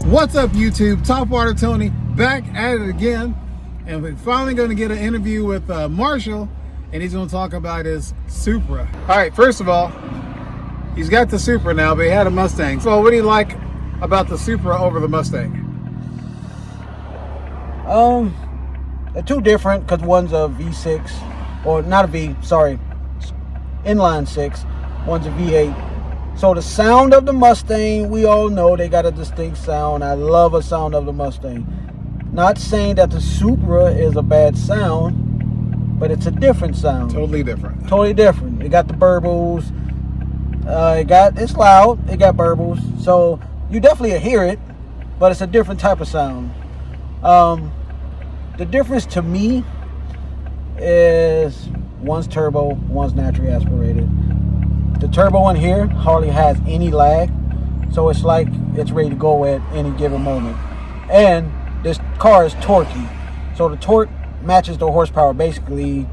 What's up, YouTube? Topwater Tony back at it again, and we're finally going to get an interview with Marshall, and he's going to talk about his Supra. All right, first of all, he's got the Supra now, but he had a Mustang. So what do you like about the Supra over the Mustang? They're two different because one's a V6, or not a V, sorry, inline 6, one's a V8. So the sound of the Mustang, we all know they got a distinct sound. I love a sound of the Mustang. Not saying that the Supra is a bad sound, but it's a different sound. Totally different. Totally different. It got the burbles. It's loud. It got burbles. So you definitely hear it, but it's a different type of sound. The difference to me is one's turbo, one's naturally aspirated. The turbo one here hardly has any lag, so it's like it's ready to go at any given moment. And this car is torquey, so the torque matches the horsepower. Basically,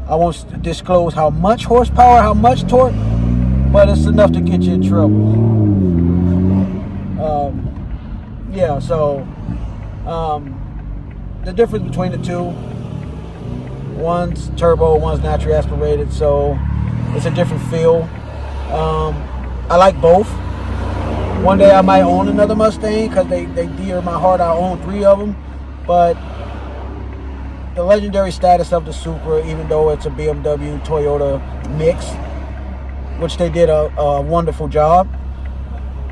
I won't disclose how much horsepower, how much torque, but it's enough to get you in trouble. The difference between the two, one's turbo, one's naturally aspirated, so it's a different feel. I like both. One day I might own another Mustang because they dear my heart. I own 3 of them, but the legendary status of the Supra, even though it's a BMW Toyota mix, which they did a wonderful job,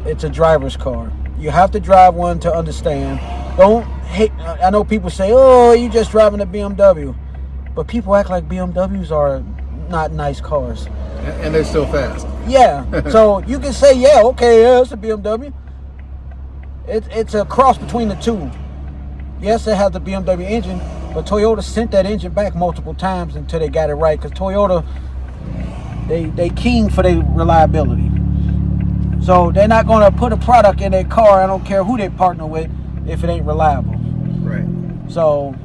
it's a driver's car. You have to drive one to understand. Don't hate. I know people say, "Oh, you just driving a BMW," but people act like BMWs are not nice cars. And they're still fast. Yeah, so you can say, yeah, okay, yeah, it's a BMW. It's a cross between the two. Yes, it has the BMW engine, but Toyota sent that engine back multiple times until they got it right. Because Toyota, they keen for their reliability. So they're not going to put a product in their car, I don't care who they partner with, if it ain't reliable. Right. So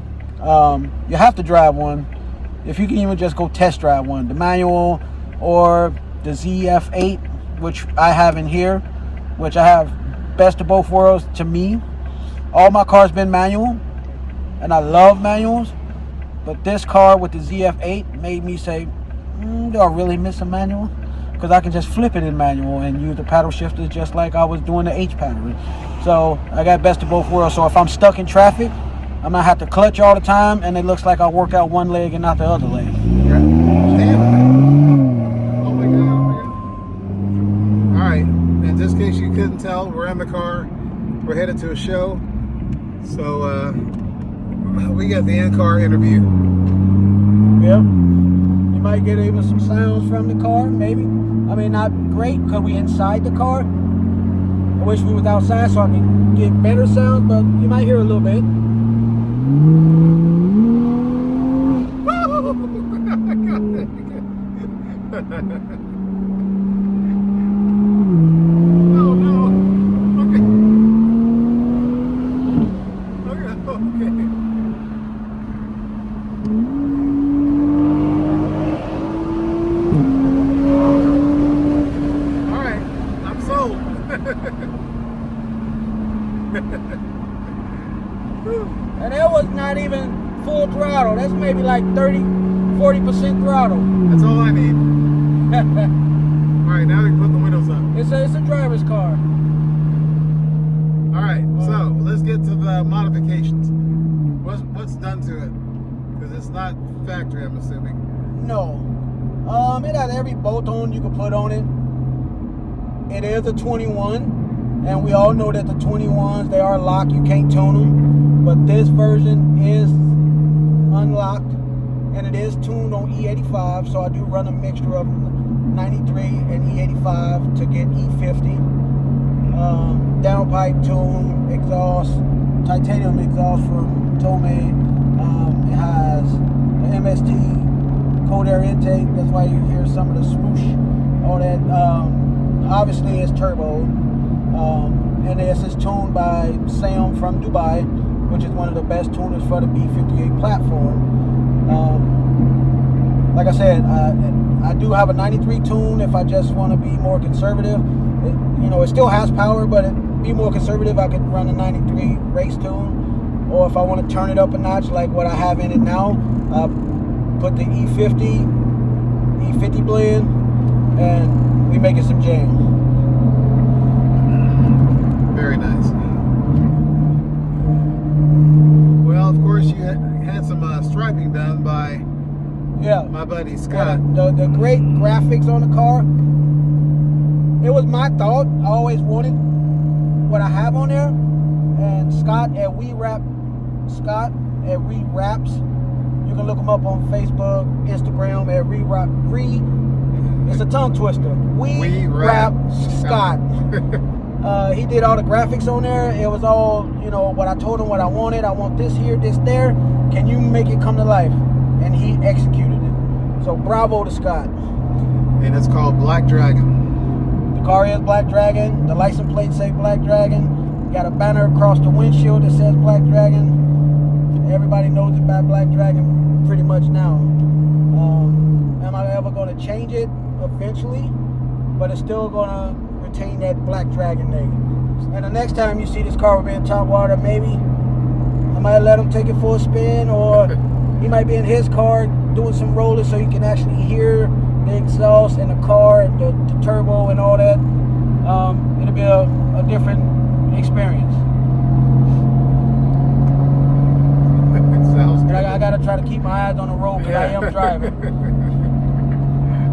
you have to drive one. If you can even just go test drive one, the manual or the ZF8, which I have in here, which I have best of both worlds to me. All my cars been manual, and I love manuals, but this car with the ZF8 made me say, do I really miss a manual? Because I can just flip it in manual and use the paddle shifter just like I was doing the H paddle. So I got best of both worlds. So if I'm stuck in traffic, I'm gonna have to clutch all the time, and it looks like I work out one leg and not the other leg. Yeah. Damn. Oh my god. All right. In this case, you couldn't tell, we're in the car. We're headed to a show. So we got the in-car interview. Yeah. You might get even some sounds from the car, maybe. I mean, not great because we inside the car. I wish we was outside so I could get better sounds, but you might hear a little bit. Oh no. Okay. Okay. All right. I'm sold. And that was not even full throttle. That's maybe like 30-40% throttle. That's all I need. All right, now we can put the windows up. It's a driver's car. All right, so let's get to the modifications. What's done to it? Because it's not factory, I'm assuming. No. It has every bolt on you can put on it. It is a 21, and we all know that the 21s, they are locked. You can't tune them. But this version is unlocked, and it is tuned on E85, so I do run a mixture of 93 and E85 to get E50. Downpipe tune, exhaust, titanium exhaust from Tomei. It has an MST cold air intake. That's why you hear some of the swoosh, all that. Obviously, it's turbo. And this is tuned by Sam from Dubai, which is one of the best tuners for the B58 platform. Like I said, I do have a 93 tune if I just want to be more conservative. It still has power, but be more conservative, I could run a 93 race tune, or if I want to turn it up a notch like what I have in it now, put the E50 blend, and we making some jam. Very nice. Well, of course, you had some striping done by my buddy Scott. The great graphics on the car. It was my thought. I always wanted what I have on there. And Scott at Rewraps. You can look him up on Facebook, Instagram at it's a tongue twister. We Rap Scott. He did all the graphics on there. It was all, what I told him what I wanted. I want this here, this there. Can you make it come to life? And he executed it. So bravo to Scott. And it's called Black Dragon. The car is Black Dragon. The license plate say Black Dragon. Got a banner across the windshield that says Black Dragon. Everybody knows it by Black Dragon pretty much now. Am I ever going to change it? Eventually. But it's still going to retain that Black Dragon name. And the next time you see this car with me in Topwater, maybe I might let him take it for a spin, or he might be in his car doing some rollers so you can actually hear the exhaust in the car, the turbo and all that. It'll be a different experience. Sounds good. I gotta try to keep my eyes on the road because I am driving.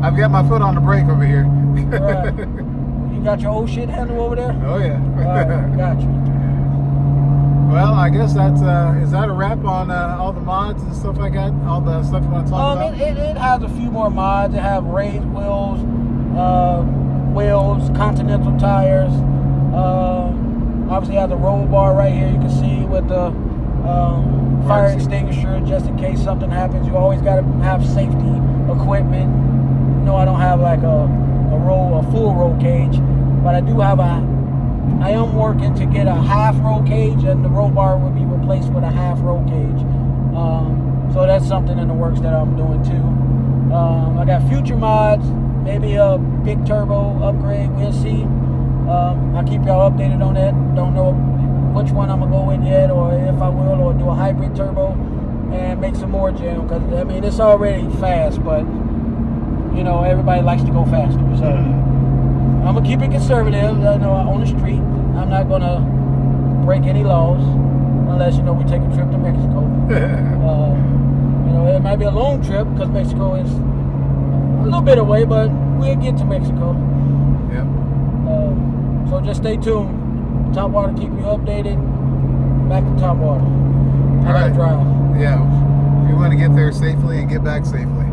I've got my foot on the brake over here. Right. You got your old shit handle over there? Oh yeah. Got you. Well, I guess that's is that a wrap on all the mods and stuff like that? All the stuff you want to talk about? It has a few more mods. It have raised wheels, Continental tires. Obviously, it has a roll bar right here. You can see with the fire extinguisher, just in case something happens. You always got to have safety equipment. I don't have like a full roll cage, but I do have I am working to get a half roll cage, and the roll bar will be replaced with a half roll cage. So that's something in the works that I'm doing too. I got future mods, maybe a big turbo upgrade. We'll see. I'll keep y'all updated on that. Don't know which one I'm gonna go with yet, or if I will, or do a hybrid turbo and make some more jam. Because it's already fast, but everybody likes to go faster. So I'm gonna keep it conservative. On the street, I'm not gonna break any laws unless we take a trip to Mexico. It might be a long trip because Mexico is a little bit away, but we'll get to Mexico. Yep. So just stay tuned. Topwater keep you updated. Back to Topwater. I gotta drive. Yeah. We want to get there safely and get back safely.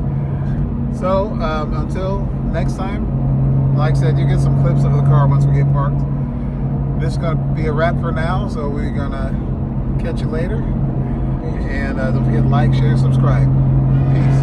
So until next time, like I said, you get some clips of the car once we get parked. This is going to be a wrap for now, so we're going to catch you later. And don't forget to like, share, subscribe. Peace.